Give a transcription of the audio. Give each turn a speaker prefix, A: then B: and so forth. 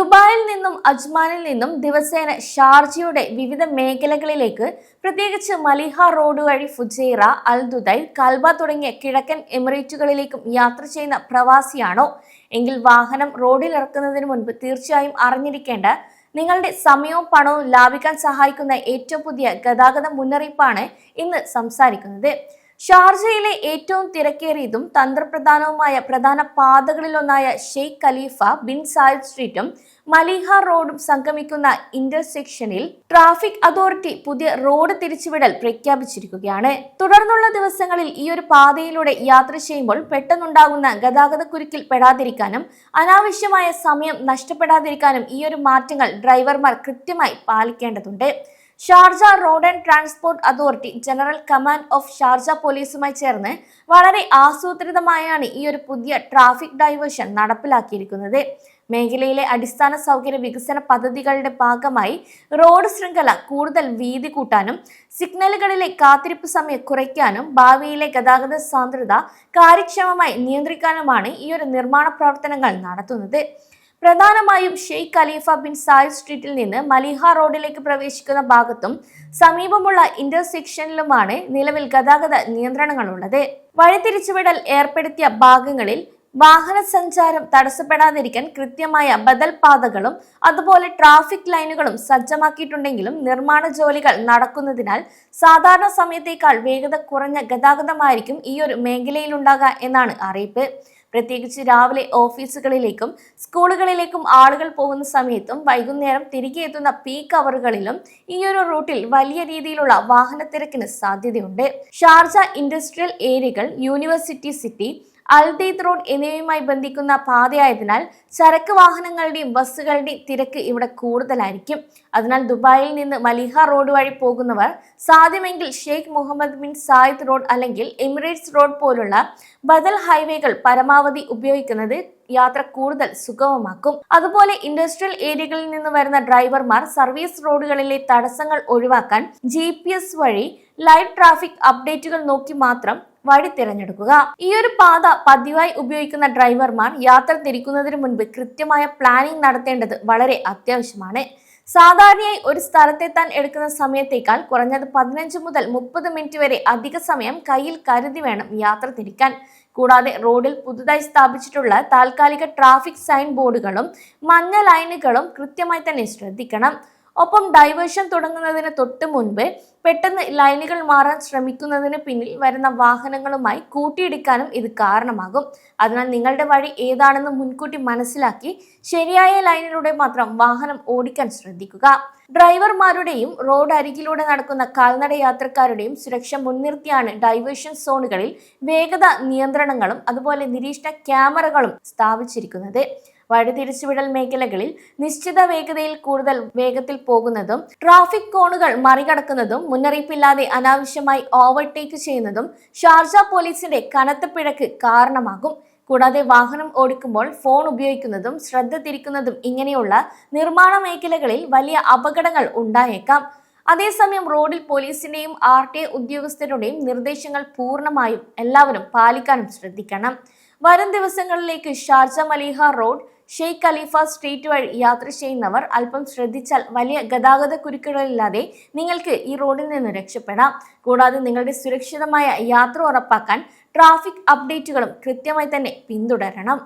A: ദുബായിൽ നിന്നും അജ്മാനിൽ നിന്നും ദിവസേന ഷാർജയുടെ വിവിധ മേഖലകളിലേക്ക് പ്രത്യേകിച്ച് മലിഹ റോഡ് വഴി ഫുജൈറ, അൽ ദുദൈൽ, കൽബ തുടങ്ങിയ കിഴക്കൻ എമിറേറ്റുകളിലേക്കും യാത്ര ചെയ്യുന്ന പ്രവാസിയാണോ എങ്കിൽ വാഹനം റോഡിൽ ഇറക്കുന്നതിന് മുൻപ് തീർച്ചയായും അറിഞ്ഞിരിക്കേണ്ട നിങ്ങളുടെ സമയവും പണവും ലാഭിക്കാൻ സഹായിക്കുന്ന ഏറ്റവും പുതിയ ഗതാഗത മുന്നറിയിപ്പാണ് ഇന്ന് സംസാരിക്കുന്നത്. ഷാർജയിലെ ഏറ്റവും തിരക്കേറിയതും തന്ത്രപ്രധാനവുമായ പ്രധാന പാതകളിലൊന്നായ ഷെയ്ഖ് ഖലീഫ ബിൻ സായിദ് സ്ട്രീറ്റും മലിഹ റോഡും സംഗമിക്കുന്ന ഇന്റർസെക്ഷനിൽ ട്രാഫിക് അതോറിറ്റി പുതിയ റോഡ് തിരിച്ചുവിടൽ പ്രഖ്യാപിച്ചിരിക്കുകയാണ്. തുടർന്നുള്ള ദിവസങ്ങളിൽ ഈ ഒരു പാതയിലൂടെ യാത്ര ചെയ്യുമ്പോൾ പെട്ടെന്നുണ്ടാകുന്ന ഗതാഗത കുരുക്കിൽ പെടാതിരിക്കാനും അനാവശ്യമായ സമയം നഷ്ടപ്പെടാതിരിക്കാനും ഈ ഒരു മാറ്റങ്ങൾ ഡ്രൈവർമാർ കൃത്യമായി പാലിക്കേണ്ടതുണ്ട്. Sharjah road and transport authority general command of Sharjah പോലീസുമായി ചേർന്ന് വളരെ ആസൂത്രിതമായാണ് ഈ ഒരു പുതിയ ട്രാഫിക് ഡൈവേർഷൻ നടപ്പിലാക്കിയിരിക്കുന്നത്. മേഖലയിലെ അടിസ്ഥാന സൗകര്യ വികസന പദ്ധതികളുടെ ഭാഗമായി റോഡ് ശൃംഖല കൂടുതൽ വീതി കൂട്ടാനും സിഗ്നലുകളിലെ കാത്തിരിപ്പ് സമയം കുറയ്ക്കാനും ഭാവിയിലെ ഗതാഗത സാന്ദ്രത കാര്യക്ഷമമായി നിയന്ത്രിക്കാനുമാണ് ഈ ഒരു നിർമ്മാണ പ്രവർത്തനങ്ങൾ നടത്തുന്നത്. പ്രധാനമായും ഷെയ്ഖ് ഖലീഫ ബിൻ സായിദ് സ്ട്രീറ്റിൽ നിന്ന് മലിഹ റോഡിലേക്ക് പ്രവേശിക്കുന്ന ഭാഗത്തും സമീപമുള്ള ഇന്റർസെക്ഷനിലുമാണ് നിലവിൽ ഗതാഗത നിയന്ത്രണങ്ങളുള്ളത്. വഴിതിരിച്ചുവിടൽ ഏർപ്പെടുത്തിയ ഭാഗങ്ങളിൽ വാഹന സഞ്ചാരം തടസ്സപ്പെടാതിരിക്കാൻ കൃത്യമായ ബദൽ പാതകളും അതുപോലെ ട്രാഫിക് ലൈനുകളും സജ്ജമാക്കിയിട്ടുണ്ടെങ്കിലും നിർമ്മാണ ജോലികൾ നടക്കുന്നതിനാൽ സാധാരണ സമയത്തേക്കാൾ വേഗത കുറഞ്ഞ ഗതാഗതമായിരിക്കും ഈ ഒരു മേഖലയിലുണ്ടാകുക എന്നാണ് അറിയിപ്പ്. പ്രത്യേകിച്ച് രാവിലെ ഓഫീസുകളിലേക്കും സ്കൂളുകളിലേക്കും ആളുകൾ പോകുന്ന സമയത്തും വൈകുന്നേരം തിരികെ എത്തുന്ന പീക്ക് അവറുകളിലും ഈ ഒരു റൂട്ടിൽ വലിയ രീതിയിലുള്ള വാഹനത്തിരക്കിന് സാധ്യതയുണ്ട്. ഷാർജ ഇൻഡസ്ട്രിയൽ ഏരിയകൾ, യൂണിവേഴ്സിറ്റി സിറ്റി, അൽദെയ്ദ് റോഡ് എന്നിവയുമായി ബന്ധിക്കുന്ന പാതയായതിനാൽ ചരക്ക് വാഹനങ്ങളുടെയും ബസ്സുകളുടെയും തിരക്ക് ഇവിടെ കൂടുതലായിരിക്കും. അതിനാൽ ദുബായിൽ നിന്ന് മലിഹ റോഡ് വഴി പോകുന്നവർ സാധ്യമെങ്കിൽ Sheikh Mohammed bin Zayed road അല്ലെങ്കിൽ എമിറേറ്റ്സ് റോഡ് പോലുള്ള ബദൽ ഹൈവേകൾ പരമാവധി ഉപയോഗിക്കുന്നത് യാത്ര കൂടുതൽ സുഗമമാക്കും. അതുപോലെ ഇൻഡസ്ട്രിയൽ ഏരിയകളിൽ നിന്ന് വരുന്ന ഡ്രൈവർമാർ സർവീസ് റോഡുകളിലെ തടസ്സങ്ങൾ ഒഴിവാക്കാൻ GPS വഴി ലൈവ് ട്രാഫിക് അപ്ഡേറ്റുകൾ നോക്കി മാത്രം വഴി തിരഞ്ഞെടുക്കുക. ഈ ഒരു പാത പതിവായി ഉപയോഗിക്കുന്ന ഡ്രൈവർമാർ യാത്ര തിരിക്കുന്നതിന് മുൻപ് കൃത്യമായ പ്ലാനിംഗ് നടത്തേണ്ടത് വളരെ അത്യാവശ്യമാണ്. സാധാരണയായി ഒരു സ്ഥലത്തെത്താൻ എടുക്കുന്ന സമയത്തേക്കാൾ കുറഞ്ഞത് 15 മുതൽ 30 മിനിറ്റ് വരെ അധിക സമയം കയ്യിൽ കരുതി വേണം യാത്ര തിരിക്കാൻ. കൂടാതെ റോഡിൽ പുതുതായി സ്ഥാപിച്ചിട്ടുള്ള താൽക്കാലിക ട്രാഫിക് സൈൻ ബോർഡുകളും മഞ്ഞ ലൈനുകളും കൃത്യമായി തന്നെ ശ്രദ്ധിക്കണം. ഒപ്പം ഡൈവേർഷൻ തുടങ്ങുന്നതിന് തൊട്ട് മുൻപ് പെട്ടെന്ന് ലൈനുകൾ മാറാൻ ശ്രമിക്കുന്നതിന് പിന്നിൽ വരുന്ന വാഹനങ്ങളുമായി കൂട്ടിയിടിക്കാനും ഇത് കാരണമാകും. അതിനാൽ നിങ്ങളുടെ വഴി ഏതാണെന്ന് മുൻകൂട്ടി മനസ്സിലാക്കി ശരിയായ ലൈനിലൂടെ മാത്രം വാഹനം ഓടിക്കാൻ ശ്രദ്ധിക്കുക. ഡ്രൈവർമാരുടെയും റോഡ് അരികിലൂടെ നടക്കുന്ന കാൽനട യാത്രക്കാരുടെയും സുരക്ഷ മുൻനിർത്തിയാണ് ഡൈവേർഷൻ സോണുകളിൽ വേഗത നിയന്ത്രണങ്ങളും അതുപോലെ നിരീക്ഷണ ക്യാമറകളും സ്ഥാപിച്ചിരിക്കുന്നത്. വഴിതിരിച്ചുവിടൽ മേഖലകളിൽ നിശ്ചിത വേഗതയിൽ കൂടുതൽ വേഗത്തിൽ പോകുന്നതും ട്രാഫിക് കോണുകൾ മറികടക്കുന്നതും മുന്നറിയിപ്പില്ലാതെ അനാവശ്യമായി ഓവർടേക്ക് ചെയ്യുന്നതും ഷാർജ പോലീസിന്റെ കനത്ത പിഴക്ക് കാരണമാകും. കൂടാതെ വാഹനം ഓടിക്കുമ്പോൾ ഫോൺ ഉപയോഗിക്കുന്നതും ശ്രദ്ധ തിരിക്കുന്നതും ഇങ്ങനെയുള്ള നിർമ്മാണ മേഖലകളിൽ വലിയ അപകടങ്ങൾ ഉണ്ടായേക്കാം. അതേസമയം റോഡിൽ പോലീസിന്റെയും RTA ഉദ്യോഗസ്ഥരുടെയും നിർദ്ദേശങ്ങൾ പൂർണ്ണമായും എല്ലാവരും പാലിക്കാനും ശ്രദ്ധിക്കണം. വരും ദിവസങ്ങളിലേക്ക് ഷാർജ മലിഹ റോഡ്, ഷെയ്ഖ് ഖലീഫ സ്ട്രീറ്റ് വഴി യാത്ര ചെയ്യുന്നവർ അല്പം ശ്രദ്ധിച്ചാൽ വലിയ ഗതാഗത കുരുക്കുകളില്ലാതെ നിങ്ങൾക്ക് ഈ റോഡിൽ നിന്ന് രക്ഷപ്പെടാം. കൂടാതെ നിങ്ങളുടെ സുരക്ഷിതമായ യാത്ര ഉറപ്പാക്കാൻ ട്രാഫിക് അപ്ഡേറ്റുകളും കൃത്യമായി തന്നെ പിന്തുടരണം.